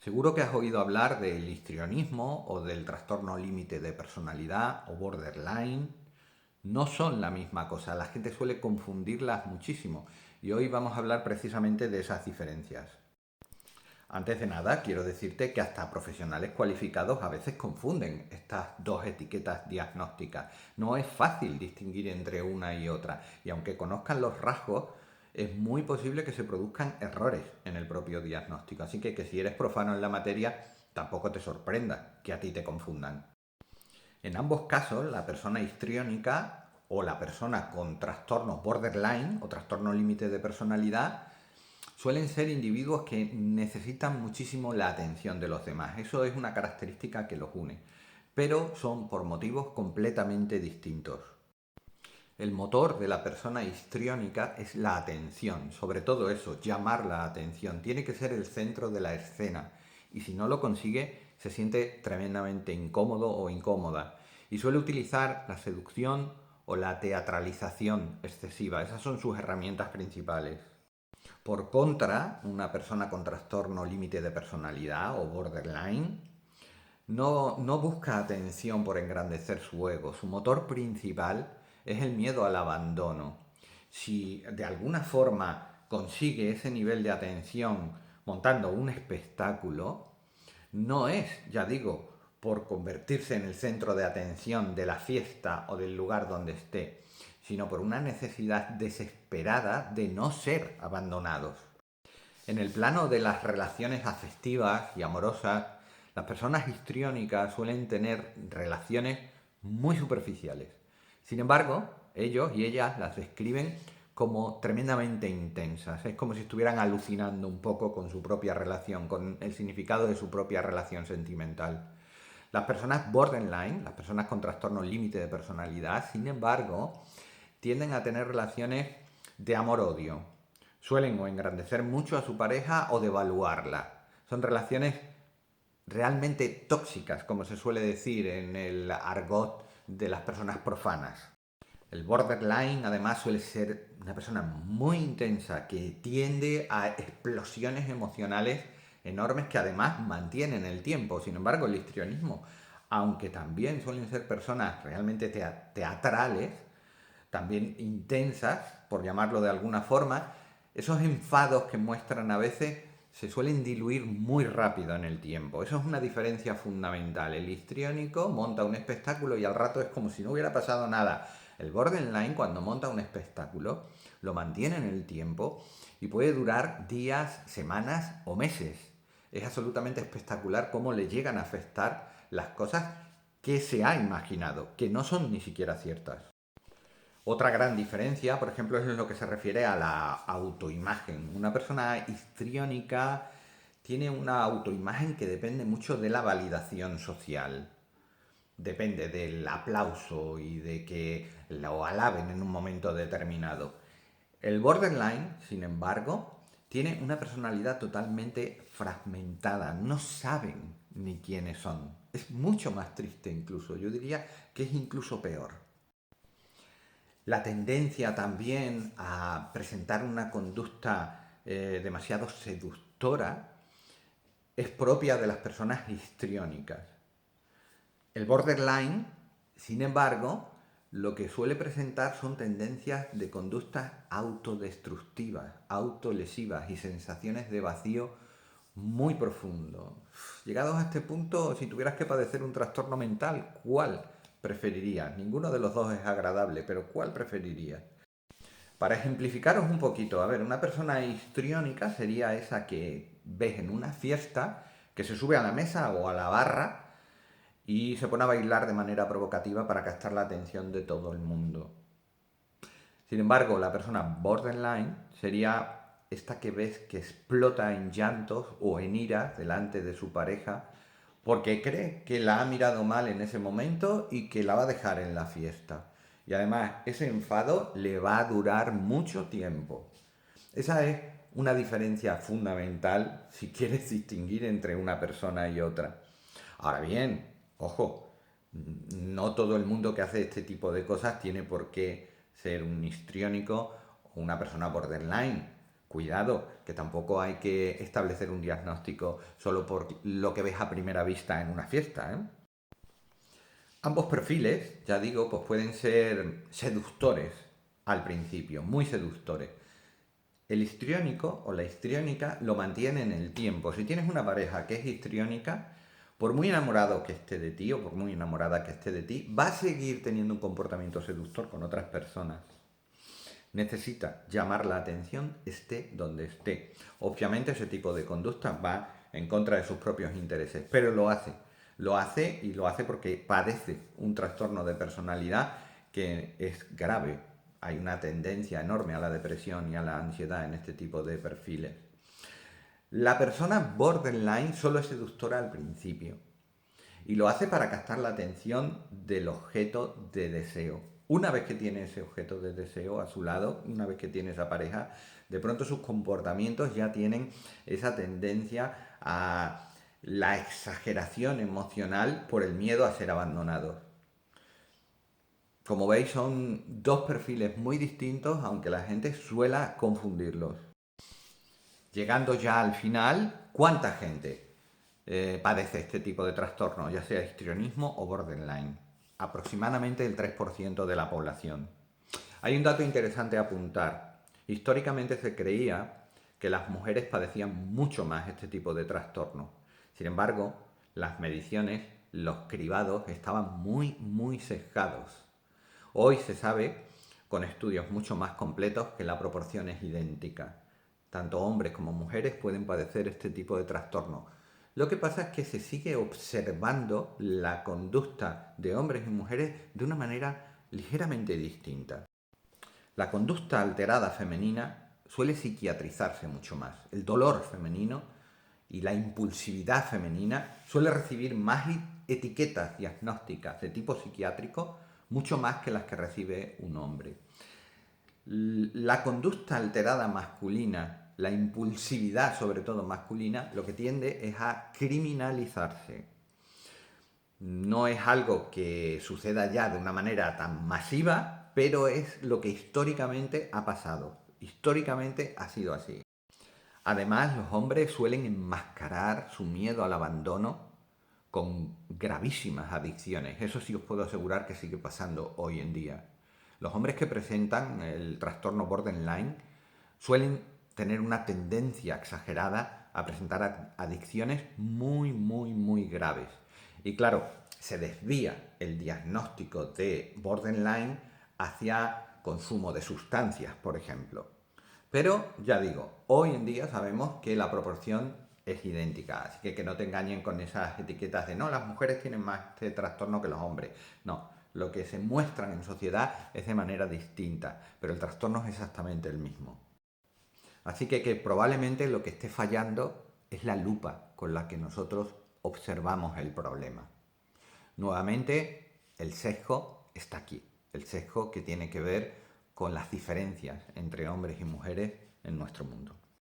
Seguro que has oído hablar del histrionismo o del trastorno límite de personalidad o borderline. No son la misma cosa, la gente suele confundirlas muchísimo y hoy vamos a hablar precisamente de esas diferencias. Antes de nada, quiero decirte que hasta profesionales cualificados a veces confunden estas dos etiquetas diagnósticas. No es fácil distinguir entre una y otra y aunque conozcan los rasgos, es muy posible que se produzcan errores en el propio diagnóstico. Así que si eres profano en la materia, tampoco te sorprenda que a ti te confundan. En ambos casos, la persona histriónica o la persona con trastorno borderline o trastorno límite de personalidad suelen ser individuos que necesitan muchísimo la atención de los demás. Eso es una característica que los une, pero son por motivos completamente distintos. El motor de la persona histriónica es la atención, sobre todo eso, llamar la atención. Tiene que ser el centro de la escena y si no lo consigue se siente tremendamente incómodo o incómoda y suele utilizar la seducción o la teatralización excesiva. Esas son sus herramientas principales. Por contra, una persona con trastorno límite de personalidad o borderline no busca atención por engrandecer su ego. Su motor principal es el miedo al abandono. Si de alguna forma consigue ese nivel de atención montando un espectáculo, no es, ya digo, por convertirse en el centro de atención de la fiesta o del lugar donde esté, sino por una necesidad desesperada de no ser abandonados. En el plano de las relaciones afectivas y amorosas, las personas histriónicas suelen tener relaciones muy superficiales. Sin embargo, ellos y ellas las describen como tremendamente intensas. Es como si estuvieran alucinando un poco con su propia relación, con el significado de su propia relación sentimental. Las personas borderline, las personas con trastorno límite de personalidad, sin embargo, tienden a tener relaciones de amor-odio. Suelen o engrandecer mucho a su pareja o devaluarla. Son relaciones realmente tóxicas, como se suele decir en el argot de las personas profanas. El borderline además suele ser una persona muy intensa que tiende a explosiones emocionales enormes que además mantienen el tiempo. Sin embargo, el histrionismo, aunque también suelen ser personas realmente teatrales, también intensas, por llamarlo de alguna forma, esos enfados que muestran a veces se suelen diluir muy rápido en el tiempo. Eso es una diferencia fundamental. El histriónico monta un espectáculo y al rato es como si no hubiera pasado nada. El borderline, cuando monta un espectáculo, lo mantiene en el tiempo y puede durar días, semanas o meses. Es absolutamente espectacular cómo le llegan a afectar las cosas que se ha imaginado, que no son ni siquiera ciertas. Otra gran diferencia, por ejemplo, es en lo que se refiere a la autoimagen. Una persona histriónica tiene una autoimagen que depende mucho de la validación social. Depende del aplauso y de que lo alaben en un momento determinado. El borderline, sin embargo, tiene una personalidad totalmente fragmentada. No saben ni quiénes son. Es mucho más triste incluso. Yo diría que es incluso peor. La tendencia también a presentar una conducta demasiado seductora es propia de las personas histriónicas. El borderline, sin embargo, lo que suele presentar son tendencias de conductas autodestructivas, autolesivas y sensaciones de vacío muy profundo. Llegados a este punto, si tuvieras que padecer un trastorno mental, ¿cuál preferirías? Ninguno de los dos es agradable, pero ¿cuál preferirías? Para ejemplificaros un poquito, a ver, una persona histriónica sería esa que ves en una fiesta, que se sube a la mesa o a la barra y se pone a bailar de manera provocativa para captar la atención de todo el mundo. Sin embargo, la persona borderline sería esta que ves que explota en llantos o en ira delante de su pareja porque cree que la ha mirado mal en ese momento y que la va a dejar en la fiesta. Y además, ese enfado le va a durar mucho tiempo. Esa es una diferencia fundamental si quieres distinguir entre una persona y otra. Ahora bien, ojo, no todo el mundo que hace este tipo de cosas tiene por qué ser un histriónico o una persona borderline. Cuidado, que tampoco hay que establecer un diagnóstico solo por lo que ves a primera vista en una fiesta, ¿eh? Ambos perfiles, ya digo, pues pueden ser seductores al principio, muy seductores. El histriónico o la histriónica lo mantiene en el tiempo. Si tienes una pareja que es histriónica, por muy enamorado que esté de ti o por muy enamorada que esté de ti, va a seguir teniendo un comportamiento seductor con otras personas. Necesita llamar la atención esté donde esté. Obviamente ese tipo de conducta va en contra de sus propios intereses, pero lo hace. Lo hace y lo hace porque padece un trastorno de personalidad que es grave. Hay una tendencia enorme a la depresión y a la ansiedad en este tipo de perfiles. La persona borderline solo es seductora al principio y lo hace para captar la atención del objeto de deseo. Una vez que tiene ese objeto de deseo a su lado, una vez que tiene esa pareja, de pronto sus comportamientos ya tienen esa tendencia a la exageración emocional por el miedo a ser abandonados. Como veis, son dos perfiles muy distintos, aunque la gente suela confundirlos. Llegando ya al final, ¿cuánta gente padece este tipo de trastorno, ya sea histrionismo o borderline? Aproximadamente el 3% de la población. Hay un dato interesante a apuntar. Históricamente se creía que las mujeres padecían mucho más este tipo de trastorno. Sin embargo, las mediciones, los cribados estaban muy sesgados. Hoy se sabe, con estudios mucho más completos, que la proporción es idéntica. Tanto hombres como mujeres pueden padecer este tipo de trastorno. Lo que pasa es que se sigue observando la conducta de hombres y mujeres de una manera ligeramente distinta. La conducta alterada femenina suele psiquiatrizarse mucho más. El dolor femenino y la impulsividad femenina suele recibir más etiquetas diagnósticas de tipo psiquiátrico mucho más que las que recibe un hombre. La conducta alterada masculina, la impulsividad sobre todo masculina, lo que tiende es a criminalizarse. No es algo que suceda ya de una manera tan masiva, pero es lo que históricamente ha pasado. Históricamente ha sido así. Además, los hombres suelen enmascarar su miedo al abandono con gravísimas adicciones. Eso sí os puedo asegurar que sigue pasando hoy en día. Los hombres que presentan el trastorno borderline suelen tener una tendencia exagerada a presentar adicciones muy graves. Y claro, se desvía el diagnóstico de borderline hacia consumo de sustancias, por ejemplo. Pero ya digo, hoy en día sabemos que la proporción es idéntica, así que no te engañen con esas etiquetas de no, las mujeres tienen más este trastorno que los hombres. No, lo que se muestran en sociedad es de manera distinta, pero el trastorno es exactamente el mismo. Así que probablemente lo que esté fallando es la lupa con la que nosotros observamos el problema. Nuevamente, el sesgo está aquí, el sesgo que tiene que ver con las diferencias entre hombres y mujeres en nuestro mundo.